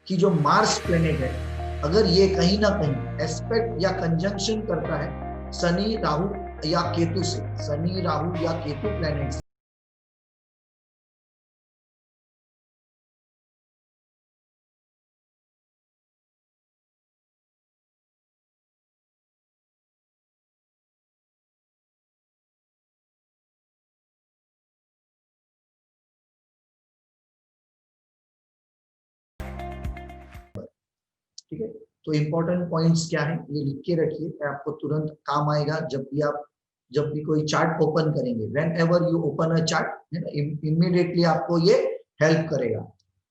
कि जो Mars planet है, अगर ये कहीं ना कहीं एस्पेक्ट या कंजंक्शन करता है शनि राहु या केतु से, शनि राहु या केतु प्लेनेट से, ठीक है। तो इंपॉर्टेंट पॉइंट्स क्या है ये लिख के रखिए, आपको तुरंत काम आएगा जब भी कोई चार्ट ओपन करेंगे। When ever you open a chart immediately आपको ये हेल्प करेगा।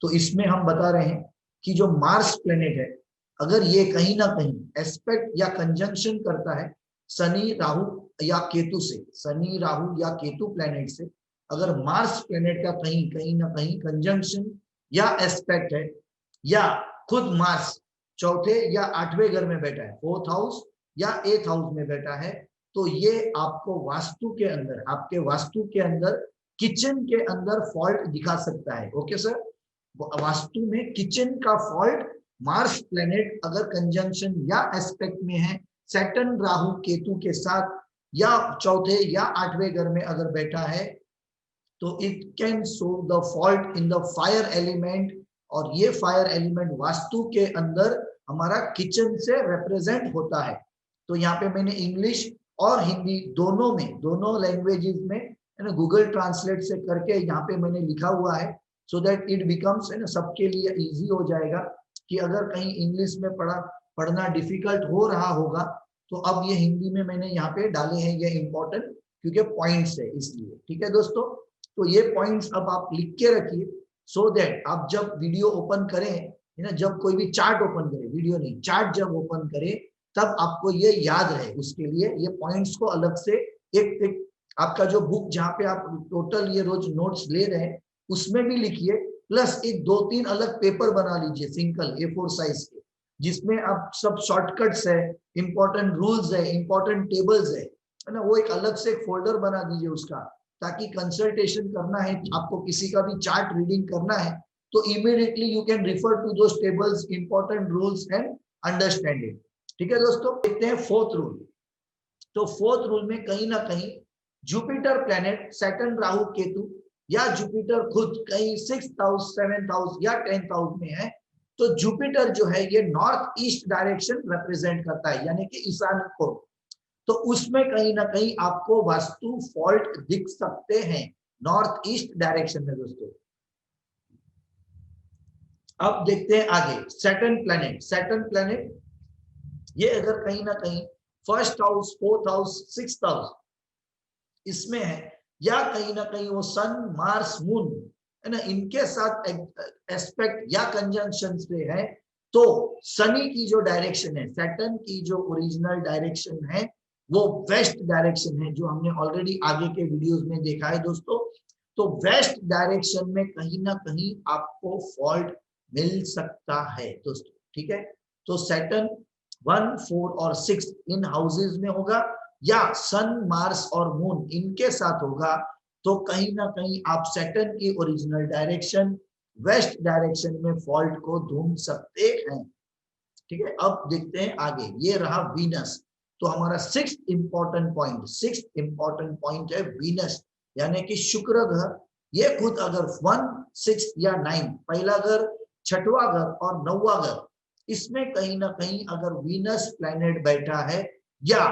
तो इसमें हम बता रहे हैं कि जो मार्स प्लेनेट है, अगर ये कहीं ना कहीं एस्पेक्ट या कंजंक्शन करता है शनि राहु या केतु से, शनि राहु या केतु प्लेनेट से, अगर मार्स प्लेनेट का कहीं ना कहीं कंजंक्शन या एस्पेक्ट है, या खुद मार्स चौथे या आठवें घर में बैठा है, फोर्थ हाउस या एथ हाउस में बैठा है, तो ये आपको वास्तु के अंदर, आपके वास्तु के अंदर किचन के अंदर फॉल्ट दिखा सकता है। ओके सर, वास्तु में किचन का फॉल्ट मार्स प्लेनेट अगर कंजंक्शन या एस्पेक्ट में है सैटर्न राहु केतु के साथ, या चौथे या आठवें घर में अगर बैठा है, तो it can show the fault in the fire element. और ये फायर एलिमेंट वास्तु के अंदर हमारा किचन से रिप्रेजेंट होता है। तो यहाँ पे मैंने इंग्लिश और हिंदी दोनों में, दोनों लैंग्वेजेस में है ना, गूगल ट्रांसलेट से करके यहाँ पे मैंने लिखा हुआ है, सो दैट इट बिकम्स है ना सबके लिए इजी हो जाएगा। कि अगर कहीं इंग्लिश में पढ़ना डिफिकल्ट हो रहा होगा, तो अब ये हिंदी में मैंने यहाँ पे डाले हैं ये इंपॉर्टेंट, क्योंकि पॉइंट्स है इसलिए। ठीक है दोस्तों, तो ये पॉइंट्स अब आप लिख के रखिए, सो दैट आप जब वीडियो ओपन करें, है ना, जब कोई भी चार्ट ओपन करे, वीडियो नहीं चार्ट जब ओपन करे, तब आपको ये याद रहे। उसके लिए ये पॉइंट्स को अलग से एक आपका जो बुक जहाँ पे आप टोटल ये रोज नोट्स ले रहे हैं उसमें भी लिखिए, प्लस एक 2-3 अलग पेपर बना लीजिए सिंगल A4 साइज के, जिसमें आप सब शॉर्टकट्स है, इंपॉर्टेंट रूल्स है, इंपॉर्टेंट टेबल्स है ना, वो एक अलग से एक फोल्डर बना दीजिए उसका, ताकि कंसल्टेशन करना है आपको, किसी का भी चार्ट रीडिंग करना है, तो immediately you can refer to those tables, important rules and understanding. ठीक है दोस्तों, देखते हैं फोर्थ रूल। तो फोर्थ रूल में कहीं ना कहीं Jupiter planet Saturn Rahu Ketu, या जुपिटर खुद कहीं 6th हाउस 7th हाउस या 10th हाउस में है, तो जुपिटर जो है ये नॉर्थ ईस्ट डायरेक्शन रिप्रेजेंट करता है, यानी कि ईशान्य को, तो उसमें कहीं ना कहीं आपको वास्तु फॉल्ट दिख सकते हैं नॉर्थ ईस्ट डायरेक्शन में दोस्तों। अब देखते हैं आगे, सैटर्न प्लेनेट ये अगर कहीं ना कहीं first house, fourth house, 6th house इसमें है, या कहीं ना कहीं वो सन मार्स मून है ना, इनके साथ एस्पेक्ट या कंजंक्शन पे है, तो शनि की जो डायरेक्शन है, सैटर्न की जो ओरिजिनल डायरेक्शन है वो वेस्ट डायरेक्शन है, जो हमने ऑलरेडी आगे के वीडियोस में देखा है दोस्तों। तो वेस्ट डायरेक्शन में कहीं ना कहीं आपको फॉल्ट मिल सकता है दोस्तों। ठीक है, तो सैटर्न 1, 4 और 6 इन हाउसेज में होगा, या सन मार्स और मून इनके साथ होगा, तो कहीं ना कहीं आप सैटर्न की ओरिजिनल डायरेक्शन वेस्ट डायरेक्शन में फॉल्ट को ढूंढ सकते हैं। ठीक है, अब देखते हैं आगे, ये रहा वीनस। तो हमारा सिक्स्थ इंपॉर्टेंट पॉइंट है वीनस, यानी कि शुक्र ग्रह। ये खुद अगर 1, 6 या 9, पहला घर, छठवां घर और 9वां घर, इसमें कहीं ना कहीं अगर वीनस प्लैनेट बैठा है, या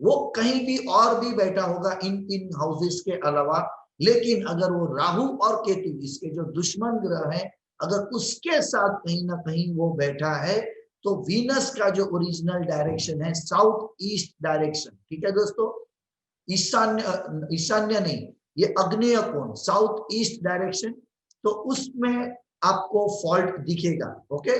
वो कहीं भी और भी बैठा होगा इन 3 हाउसेस के अलावा, लेकिन अगर वो राहु और केतु, इसके जो दुश्मन ग्रह हैं, अगर उसके साथ कहीं ना कहीं वो बैठा है, तो वीनस का जो ओरिजिनल डायरेक्शन है साउथ ईस्ट डायरेक्शन। ठीक है दोस्तों, ईशान्य नहीं, ये अग्नेय कोण, साउथ ईस्ट डायरेक्शन, तो उसमें आपको फॉल्ट दिखेगा। ओके,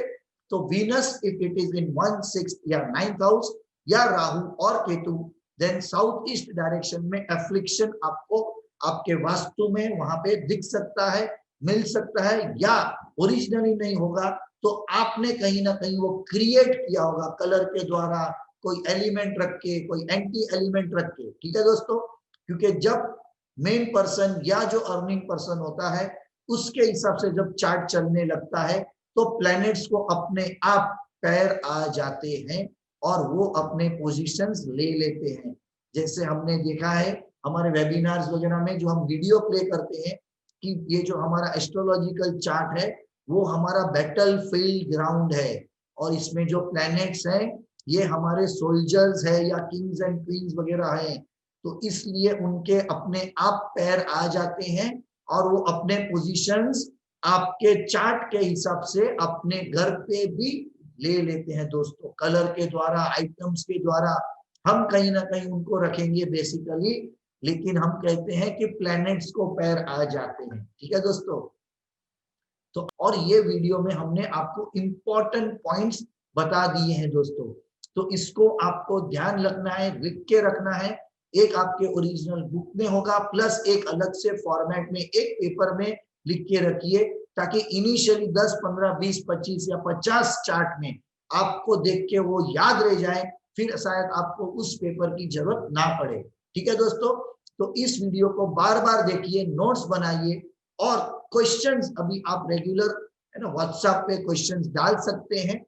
तो Venus if it is in 1, 6 या 9th हाउस, या राहु और Ketu, then south east direction में एफ्लिक्शन आपको आपके वास्तु में वहां पे दिख सकता है, मिल सकता है, या ओरिजिनली नहीं होगा तो आपने कहीं ना कहीं वो क्रिएट किया होगा कलर के द्वारा, कोई एलिमेंट रख के, कोई एंटी एलिमेंट रख के। ठीक है दोस्तों, क्योंकि जब मेन पर्सन या जो अर्निंग पर्सन होता है उसके हिसाब से जब चार्ट चलने लगता है, तो प्लैनेट्स को अपने आप पैर आ जाते हैं और वो अपने पोजीशंस ले लेते हैं। जैसे हमने देखा है हमारे वेबिनार्स वगैरह में जो हम वीडियो प्ले करते हैं कि ये जो हमारा एस्ट्रोलॉजिकल चार्ट है वो हमारा बैटल फील्ड ग्राउंड है, और इसमें जो प्लैनेट्स हैं ये हमारे सोल्जर्स है या किंग्स एंड क्वींस वगैरह हैं। तो इसलिए उनके अपने आप पैर आ जाते हैं और वो अपने पोजीशंस आपके चार्ट के हिसाब से अपने घर पे भी ले लेते हैं दोस्तों, कलर के द्वारा, आइटम्स के द्वारा। हम कहीं ना कहीं उनको रखेंगे बेसिकली, लेकिन हम कहते हैं कि प्लैनेट्स को पैर आ जाते हैं। ठीक है दोस्तों, तो और ये वीडियो में हमने आपको इंपॉर्टेंट पॉइंट्स बता दिए हैं दोस्तों, तो इसको आपको ध्यान रखना है, लिख के रखना है। एक आपके ओरिजिनल बुक में होगा, प्लस एक अलग से फॉर्मेट में एक पेपर में लिख के रखिए, ताकि इनिशियली 10, 15, 20, 25 या 50 चार्ट में आपको देख के वो याद रह जाए, फिर शायद आपको उस पेपर की जरूरत ना पड़े। ठीक है दोस्तों, तो इस वीडियो को बार बार देखिए, नोट्स बनाइए, और क्वेश्चंस अभी आप रेगुलर है ना व्हाट्सएप पे क्वेश्चंस डाल सकते हैं।